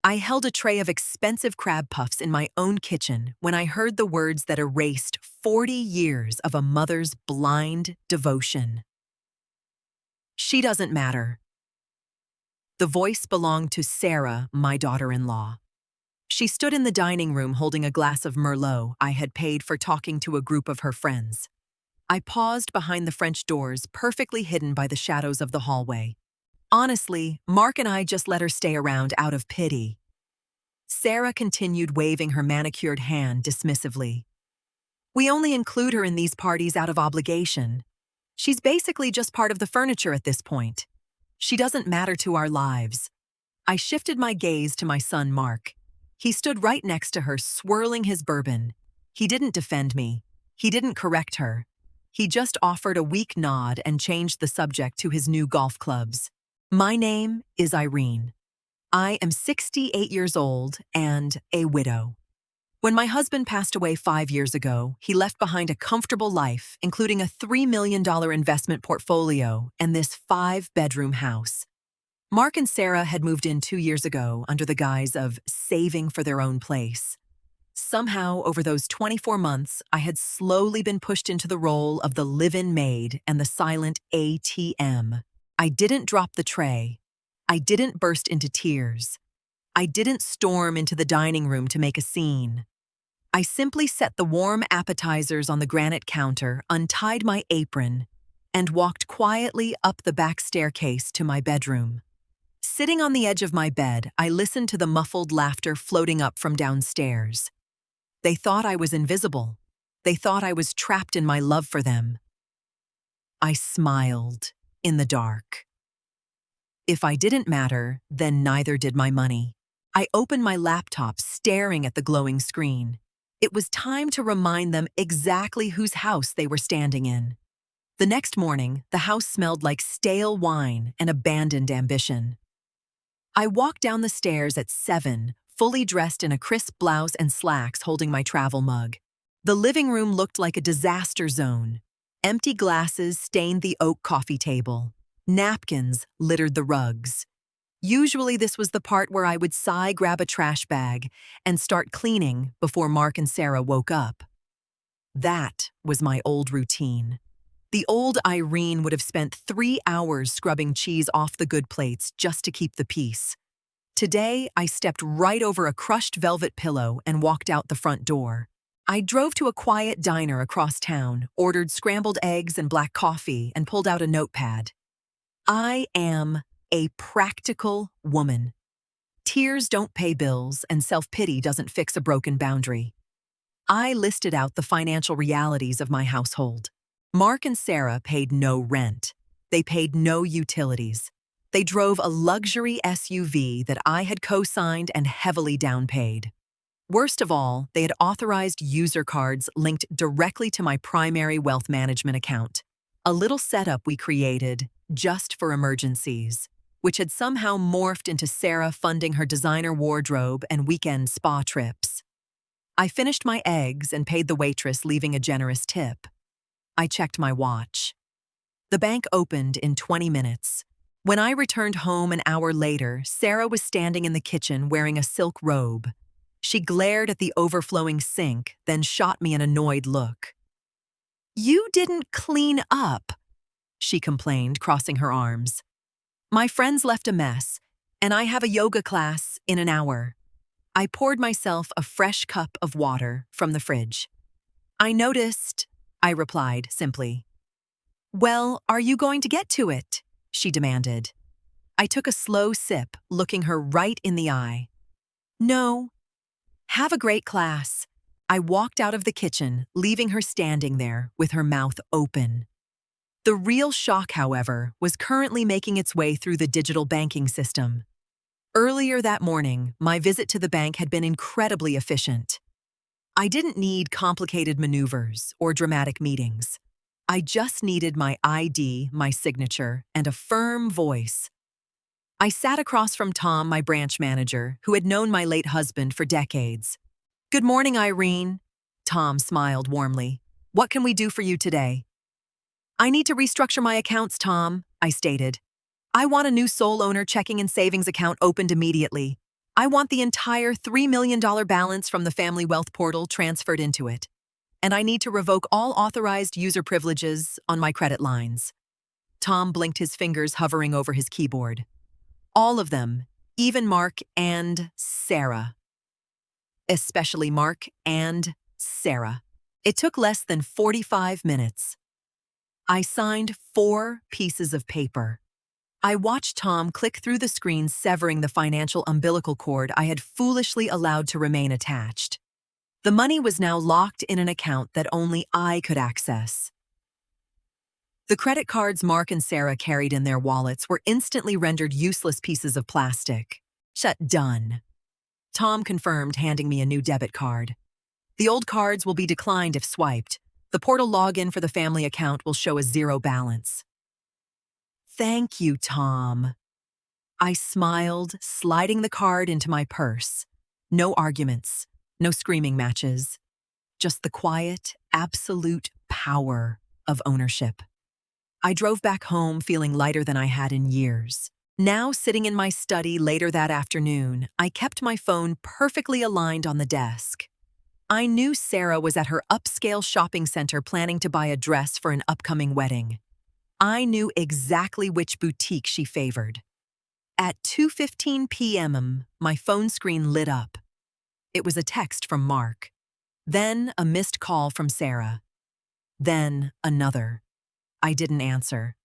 I held a tray of expensive crab puffs in my own kitchen when I heard the words that erased 40 years of a mother's blind devotion. She doesn't matter. The voice belonged to Sarah, my daughter-in-law. She stood in the dining room holding a glass of Merlot I had paid for talking to a group of her friends. I paused behind the French doors, perfectly hidden by the shadows of the hallway. Honestly, Mark and I just let her stay around out of pity. Sarah continued waving her manicured hand dismissively. We only include her in these parties out of obligation. She's basically just part of the furniture at this point. She doesn't matter to our lives. I shifted my gaze to my son Mark. He stood right next to her, swirling his bourbon. He didn't defend me. He didn't correct her. He just offered a weak nod and changed the subject to his new golf clubs. My name is Irene. I am 68 years old and a widow. When my husband passed away 5 years ago, he left behind a comfortable life, including a $3 million investment portfolio and this 5-bedroom house. Mark and Sarah had moved in 2 years ago under the guise of saving for their own place. Somehow, over those 24 months, I had slowly been pushed into the role of the live-in maid and the silent ATM. I didn't drop the tray. I didn't burst into tears. I didn't storm into the dining room to make a scene. I simply set the warm appetizers on the granite counter, untied my apron, and walked quietly up the back staircase to my bedroom. Sitting on the edge of my bed, I listened to the muffled laughter floating up from downstairs. They thought I was invisible. They thought I was trapped in my love for them. I smiled in the dark. If I didn't matter, then neither did my money. I opened my laptop, staring at the glowing screen. It was time to remind them exactly whose house they were standing in. The next morning, the house smelled like stale wine and abandoned ambition. I walked down the stairs at 7, fully dressed in a crisp blouse and slacks, holding my travel mug. The living room looked like a disaster zone. Empty glasses stained the oak coffee table. Napkins littered the rugs. Usually this was the part where I would sigh, grab a trash bag, and start cleaning before Mark and Sarah woke up. That was my old routine. The old Irene would have spent 3 hours scrubbing cheese off the good plates just to keep the peace. Today, I stepped right over a crushed velvet pillow and walked out the front door. I drove to a quiet diner across town, ordered scrambled eggs and black coffee, and pulled out a notepad. I am a practical woman. Tears don't pay bills, and self-pity doesn't fix a broken boundary. I listed out the financial realities of my household. Mark and Sarah paid no rent. They paid no utilities. They drove a luxury SUV that I had co-signed and heavily downpaid. Worst of all, they had authorized user cards linked directly to my primary wealth management account, a little setup we created just for emergencies, which had somehow morphed into Sarah funding her designer wardrobe and weekend spa trips. I finished my eggs and paid the waitress, leaving a generous tip. I checked my watch. The bank opened in 20 minutes. When I returned home an hour later, Sarah was standing in the kitchen wearing a silk robe. She glared at the overflowing sink, then shot me an annoyed look. "You didn't clean up," she complained, crossing her arms. "My friends left a mess, and I have a yoga class in an hour." I poured myself a fresh cup of water from the fridge. "I noticed," I replied simply. "Well, are you going to get to it?" she demanded. I took a slow sip, looking her right in the eye. "No." "Have a great class." I walked out of the kitchen, leaving her standing there with her mouth open. The real shock, however, was currently making its way through the digital banking system. Earlier that morning, my visit to the bank had been incredibly efficient. I didn't need complicated maneuvers or dramatic meetings. I just needed my ID, my signature, and a firm voice. I sat across from Tom, my branch manager, who had known my late husband for decades. "Good morning, Irene." Tom smiled warmly. "What can we do for you today?" "I need to restructure my accounts, Tom," I stated. "I want a new sole owner checking and savings account opened immediately. I want the entire $3 million balance from the Family Wealth Portal transferred into it. And I need to revoke all authorized user privileges on my credit lines. Tom blinked, his fingers hovering over his keyboard. All of them, even Mark and Sarah. Especially Mark and Sarah. It took less than 45 minutes. I signed 4 pieces of paper. I watched Tom click through the screen, severing the financial umbilical cord I had foolishly allowed to remain attached. The money was now locked in an account that only I could access. The credit cards Mark and Sarah carried in their wallets were instantly rendered useless pieces of plastic. Done. Tom confirmed, handing me a new debit card. The old cards will be declined if swiped. The portal login for the family account will show a 0 balance. Thank you, Tom. I smiled, sliding the card into my purse. No arguments, no screaming matches. Just the quiet, absolute power of ownership. I drove back home feeling lighter than I had in years. Now, sitting in my study later that afternoon, I kept my phone perfectly aligned on the desk. I knew Sarah was at her upscale shopping center planning to buy a dress for an upcoming wedding. I knew exactly which boutique she favored. At 2:15 p.m., my phone screen lit up. It was a text from Mark. Then a missed call from Sarah. Then another. I didn't answer.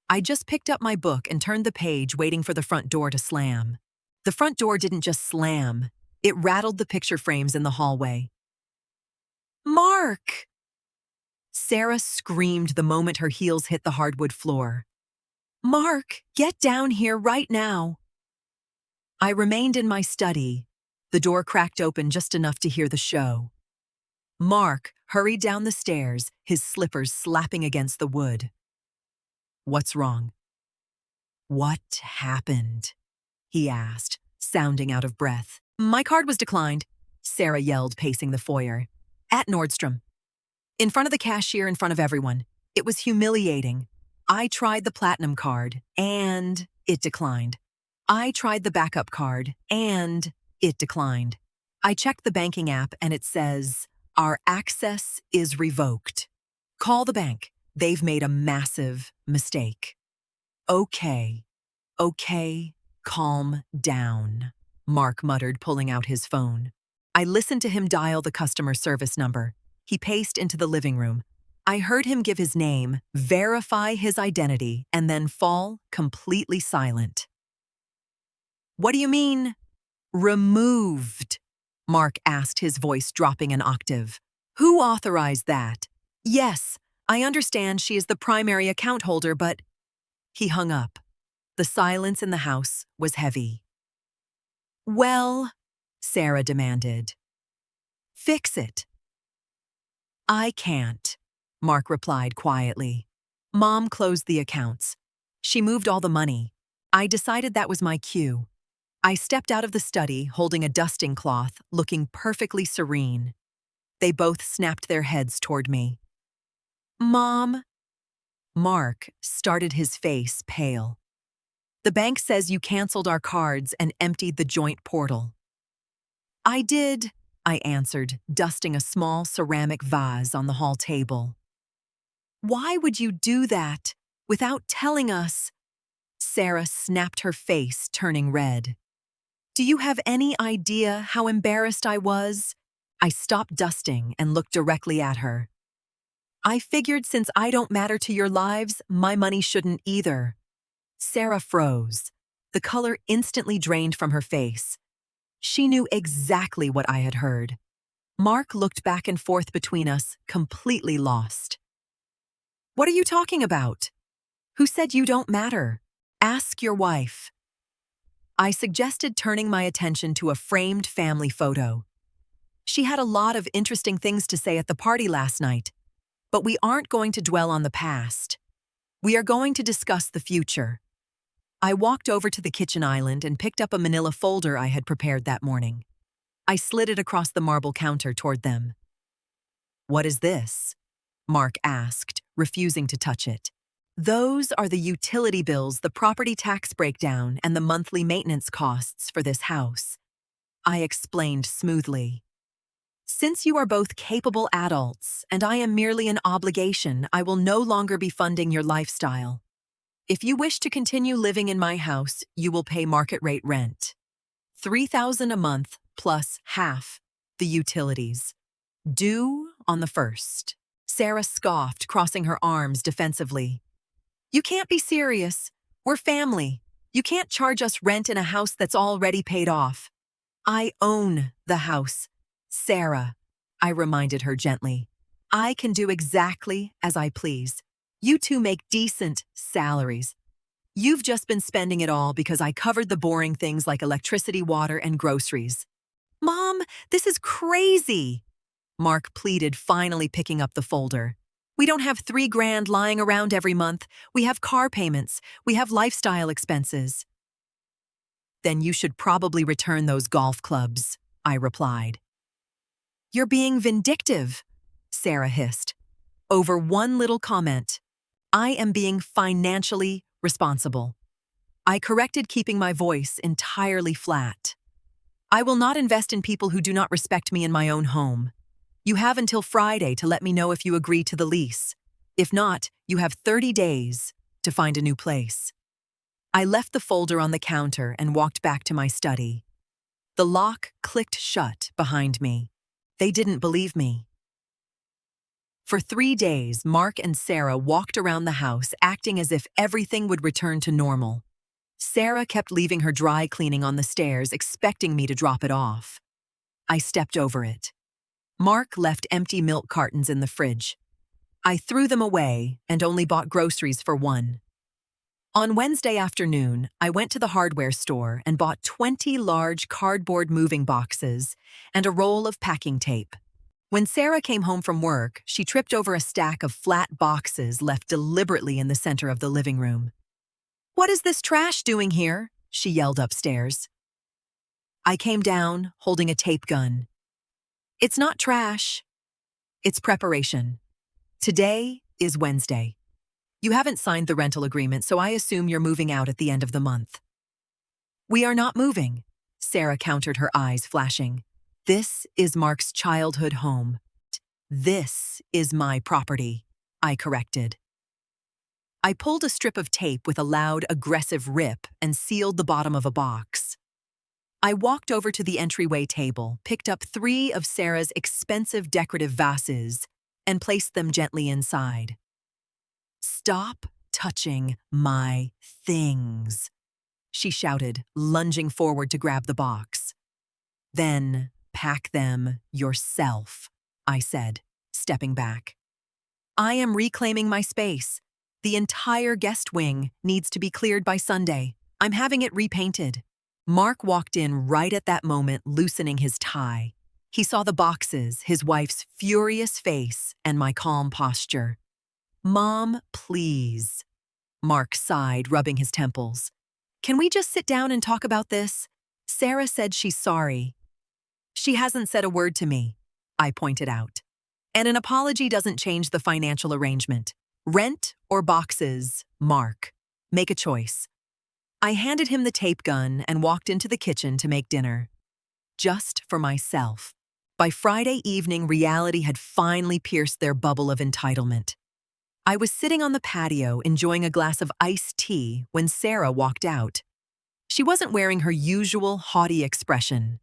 I just picked up my book and turned the page, waiting for the front door to slam. The front door didn't just slam, it rattled the picture frames in the hallway. Mark! Sarah screamed the moment her heels hit the hardwood floor. Mark, get down here right now. I remained in my study. The door cracked open just enough to hear the show. Mark hurried down the stairs, his slippers slapping against the wood. What's wrong? What happened? He asked, sounding out of breath. My card was declined, Sarah yelled, pacing the foyer. At Nordstrom. In front of the cashier, in front of everyone. It was humiliating. I tried the platinum card, and it declined. I tried the backup card, and it declined. I checked the banking app, and it says, our access is revoked. Call the bank. They've made a massive mistake. Okay, calm down, Mark muttered, pulling out his phone. I listened to him dial the customer service number. He paced into the living room. I heard him give his name, verify his identity, and then fall completely silent. What do you mean, removed? Mark asked, his voice dropping an octave. Who authorized that? Yes, I understand she is the primary account holder, but... He hung up. The silence in the house was heavy. Well, Sarah demanded. Fix it. I can't, Mark replied quietly. Mom closed the accounts. She moved all the money. I decided that was my cue. I stepped out of the study, holding a dusting cloth, looking perfectly serene. They both snapped their heads toward me. Mom? Mark started, his face pale. The bank says you canceled our cards and emptied the joint portal. I did, I answered, dusting a small ceramic vase on the hall table. Why would you do that without telling us? Sarah snapped, her face turning red. Do you have any idea how embarrassed I was? I stopped dusting and looked directly at her. I figured since I don't matter to your lives, my money shouldn't either. Sarah froze. The color instantly drained from her face. She knew exactly what I had heard. Mark looked back and forth between us, completely lost. What are you talking about? Who said you don't matter? Ask your wife. I suggested turning my attention to a framed family photo. She had a lot of interesting things to say at the party last night, but we aren't going to dwell on the past. We are going to discuss the future. I walked over to the kitchen island and picked up a manila folder I had prepared that morning. I slid it across the marble counter toward them. What is this? Mark asked, refusing to touch it. Those are the utility bills, the property tax breakdown, and the monthly maintenance costs for this house. I explained smoothly. Since you are both capable adults and I am merely an obligation, I will no longer be funding your lifestyle. If you wish to continue living in my house, you will pay market rate rent. $3,000 a month plus half the utilities. Due on the 1st. Sarah scoffed, crossing her arms defensively. You can't be serious. We're family. You can't charge us rent in a house that's already paid off. I own the house. Sarah, I reminded her gently. I can do exactly as I please. You two make decent salaries. You've just been spending it all because I covered the boring things like electricity, water, and groceries. Mom, this is crazy, Mark pleaded, finally picking up the folder. We don't have $3,000 lying around every month. We have car payments. We have lifestyle expenses. Then you should probably return those golf clubs, I replied. You're being vindictive, Sarah hissed. Over one little comment. I am being financially responsible. I corrected, keeping my voice entirely flat. I will not invest in people who do not respect me in my own home. You have until Friday to let me know if you agree to the lease. If not, you have 30 days to find a new place. I left the folder on the counter and walked back to my study. The lock clicked shut behind me. They didn't believe me. For 3 days, Mark and Sarah walked around the house acting as if everything would return to normal. Sarah kept leaving her dry cleaning on the stairs, expecting me to drop it off. I stepped over it. Mark left empty milk cartons in the fridge. I threw them away and only bought groceries for one. On Wednesday afternoon, I went to the hardware store and bought 20 large cardboard moving boxes and a roll of packing tape. When Sarah came home from work, she tripped over a stack of flat boxes left deliberately in the center of the living room. "What is this trash doing here?" she yelled upstairs. I came down, holding a tape gun. It's not trash. It's preparation. Today is Wednesday. You haven't signed the rental agreement, so I assume you're moving out at the end of the month. We are not moving, Sarah countered, her eyes flashing. This is Mark's childhood home. This is my property, I corrected. I pulled a strip of tape with a loud, aggressive rip and sealed the bottom of a box. I walked over to the entryway table, picked up 3 of Sarah's expensive decorative vases, and placed them gently inside. Stop touching my things, she shouted, lunging forward to grab the box. Then pack them yourself, I said, stepping back. I am reclaiming my space. The entire guest wing needs to be cleared by Sunday. I'm having it repainted. Mark walked in right at that moment, loosening his tie. He saw the boxes, his wife's furious face, and my calm posture. Mom, please. Mark sighed, rubbing his temples. Can we just sit down and talk about this? Sarah said she's sorry. She hasn't said a word to me, I pointed out. And an apology doesn't change the financial arrangement. Rent or boxes, Mark. Make a choice. I handed him the tape gun and walked into the kitchen to make dinner. Just for myself. By Friday evening, reality had finally pierced their bubble of entitlement. I was sitting on the patio enjoying a glass of iced tea when Sarah walked out. She wasn't wearing her usual haughty expression.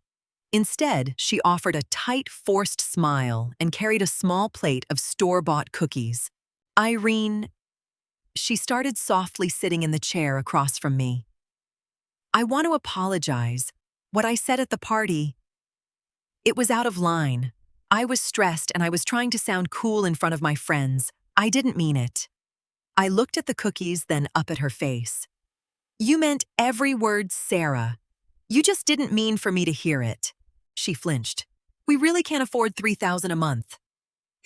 Instead, she offered a tight, forced smile and carried a small plate of store-bought cookies. Irene, she started softly, sitting in the chair across from me. I want to apologize. What I said at the party, it was out of line. I was stressed and I was trying to sound cool in front of my friends. I didn't mean it. I looked at the cookies, then up at her face. You meant every word, Sarah. You just didn't mean for me to hear it. She flinched. We really can't afford $3,000 a month.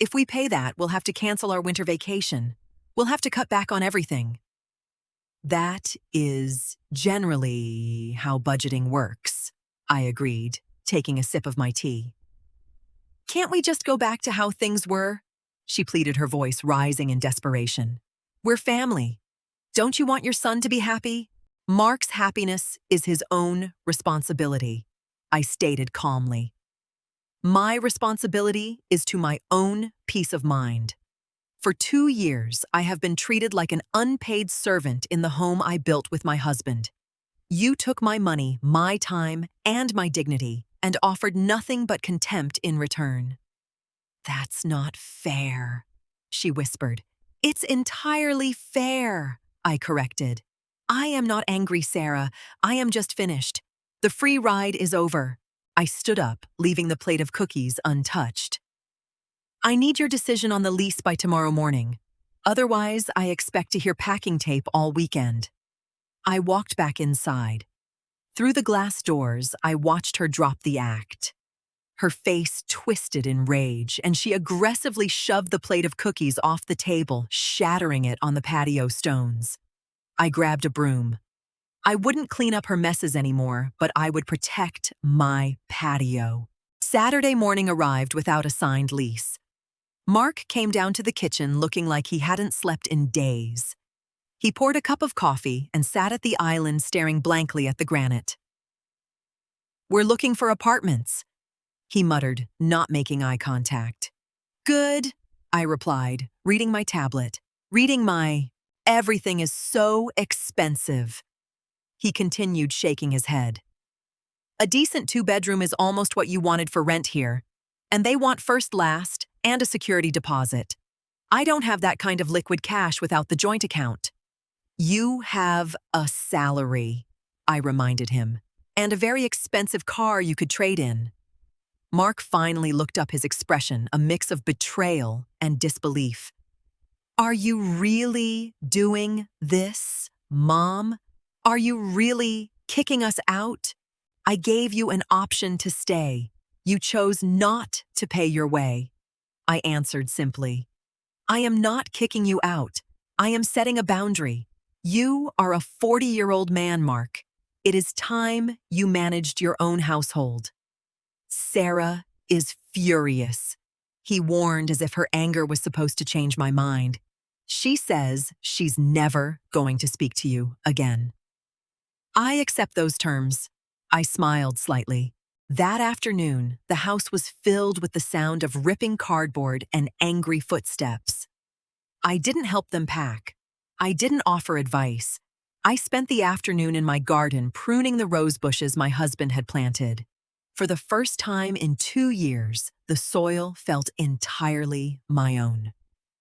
If we pay that, we'll have to cancel our winter vacation. We'll have to cut back on everything. That is generally how budgeting works, I agreed, taking a sip of my tea. Can't we just go back to how things were? She pleaded, her voice rising in desperation. We're family. Don't you want your son to be happy? Mark's happiness is his own responsibility. I stated calmly. My responsibility is to my own peace of mind. For 2 years, I have been treated like an unpaid servant in the home I built with my husband. You took my money, my time, and my dignity, and offered nothing but contempt in return. That's not fair, she whispered. It's entirely fair, I corrected. I am not angry, Sarah. I am just finished. The free ride is over. I stood up, leaving the plate of cookies untouched. I need your decision on the lease by tomorrow morning. Otherwise, I expect to hear packing tape all weekend. I walked back inside. Through the glass doors, I watched her drop the act. Her face twisted in rage, and she aggressively shoved the plate of cookies off the table, shattering it on the patio stones. I grabbed a broom. I wouldn't clean up her messes anymore, but I would protect my patio. Saturday morning arrived without a signed lease. Mark came down to the kitchen looking like he hadn't slept in days. He poured a cup of coffee and sat at the island staring blankly at the granite. "We're looking for apartments," he muttered, not making eye contact. "Good," I replied, reading my tablet. Everything is so expensive." He continued, shaking his head. "A decent 2-bedroom is almost what you wanted for rent here, and they want first last and a security deposit. I don't have that kind of liquid cash without the joint account." "You have a salary," I reminded him, "and a very expensive car you could trade in." Mark finally looked up, his expression a mix of betrayal and disbelief. "Are you really doing this, Mom? Are you really kicking us out? I gave you an option to stay. You chose not to pay your way." I answered simply. "I am not kicking you out. I am setting a boundary. You are a 40-year-old man, Mark. It is time you managed your own household." "Sarah is furious," he warned, as if her anger was supposed to change my mind. "She says she's never going to speak to you again." "I accept those terms." I smiled slightly. That afternoon, the house was filled with the sound of ripping cardboard and angry footsteps. I didn't help them pack. I didn't offer advice. I spent the afternoon in my garden pruning the rose bushes my husband had planted. For the first time in 2 years, the soil felt entirely my own.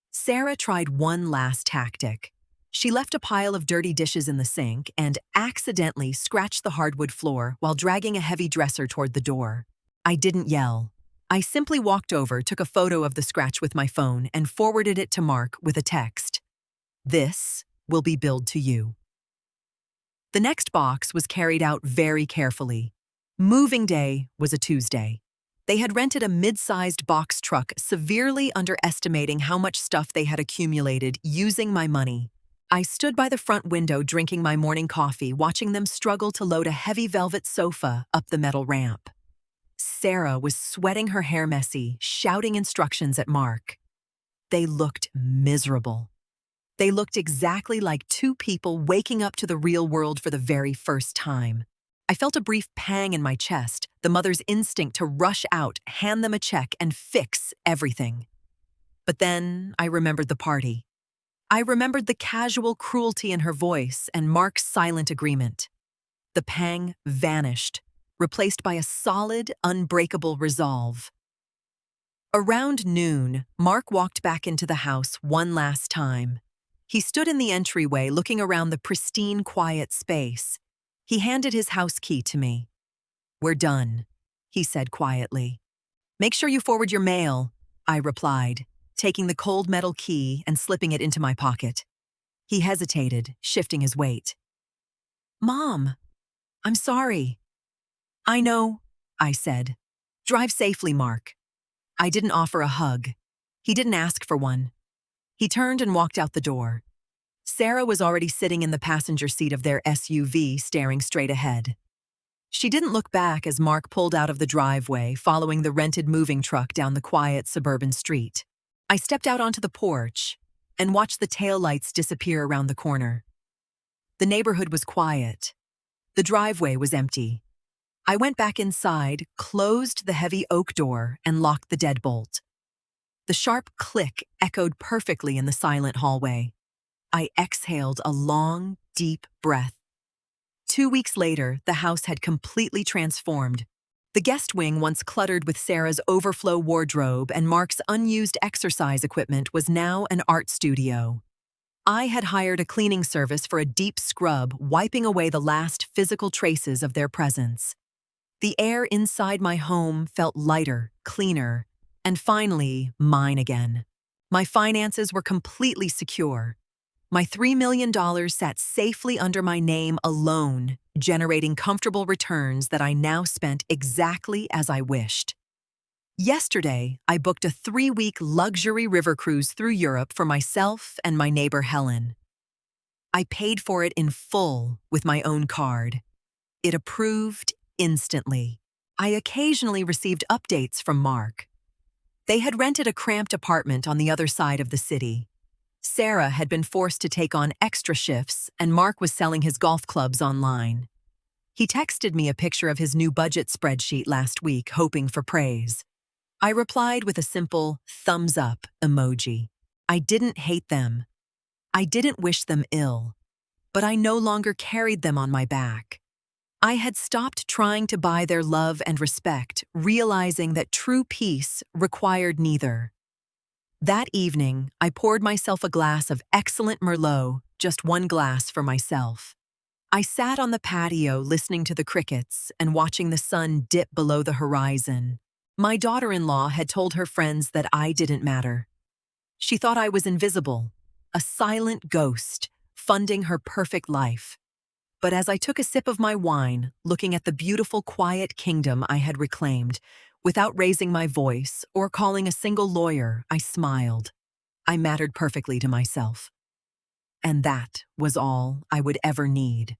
Sarah tried one last tactic. She left a pile of dirty dishes in the sink and accidentally scratched the hardwood floor while dragging a heavy dresser toward the door. I didn't yell. I simply walked over, took a photo of the scratch with my phone, and forwarded it to Mark with a text. "This will be billed to you." The next box was carried out very carefully. Moving day was a Tuesday. They had rented a mid-sized box truck, severely underestimating how much stuff they had accumulated using my money. I stood by the front window drinking my morning coffee, watching them struggle to load a heavy velvet sofa up the metal ramp. Sarah was sweating her hair messy, shouting instructions at Mark. They looked miserable. They looked exactly like two people waking up to the real world for the very first time. I felt a brief pang in my chest, the mother's instinct to rush out, hand them a check, and fix everything. But then I remembered the party. I remembered the casual cruelty in her voice and Mark's silent agreement. The pang vanished, replaced by a solid, unbreakable resolve. Around noon, Mark walked back into the house one last time. He stood in the entryway looking around the pristine, quiet space. He handed his house key to me. "We're done," he said quietly. "Make sure you forward your mail," I replied, taking the cold metal key and slipping it into my pocket. He hesitated, shifting his weight. "Mom, I'm sorry." "I know," I said. "Drive safely, Mark." I didn't offer a hug. He didn't ask for one. He turned and walked out the door. Sarah was already sitting in the passenger seat of their SUV, staring straight ahead. She didn't look back as Mark pulled out of the driveway, following the rented moving truck down the quiet suburban street. I stepped out onto the porch and watched the taillights disappear around the corner. The neighborhood was quiet. The driveway was empty. I went back inside, closed the heavy oak door, and locked the deadbolt. The sharp click echoed perfectly in the silent hallway. I exhaled a long, deep breath. 2 weeks later, the house had completely transformed. The guest wing, once cluttered with Sarah's overflow wardrobe and Mark's unused exercise equipment, was now an art studio. I had hired a cleaning service for a deep scrub, wiping away the last physical traces of their presence. The air inside my home felt lighter, cleaner, and finally, mine again. My finances were completely secure. My $3 million sat safely under my name alone, generating comfortable returns that I now spent exactly as I wished. Yesterday, I booked a 3-week luxury river cruise through Europe for myself and my neighbor Helen. I paid for it in full with my own card. It approved instantly. I occasionally received updates from Mark. They had rented a cramped apartment on the other side of the city. Sarah had been forced to take on extra shifts, and Mark was selling his golf clubs online. He texted me a picture of his new budget spreadsheet last week, hoping for praise. I replied with a simple thumbs up emoji. I didn't hate them. I didn't wish them ill. But I no longer carried them on my back. I had stopped trying to buy their love and respect, realizing that true peace required neither. That evening, I poured myself a glass of excellent Merlot, just one glass for myself. I sat on the patio listening to the crickets and watching the sun dip below the horizon. My daughter-in-law had told her friends that I didn't matter. She thought I was invisible, a silent ghost, funding her perfect life. But as I took a sip of my wine, looking at the beautiful, quiet kingdom I had reclaimed, without raising my voice or calling a single lawyer, I smiled. I mattered perfectly to myself. And that was all I would ever need.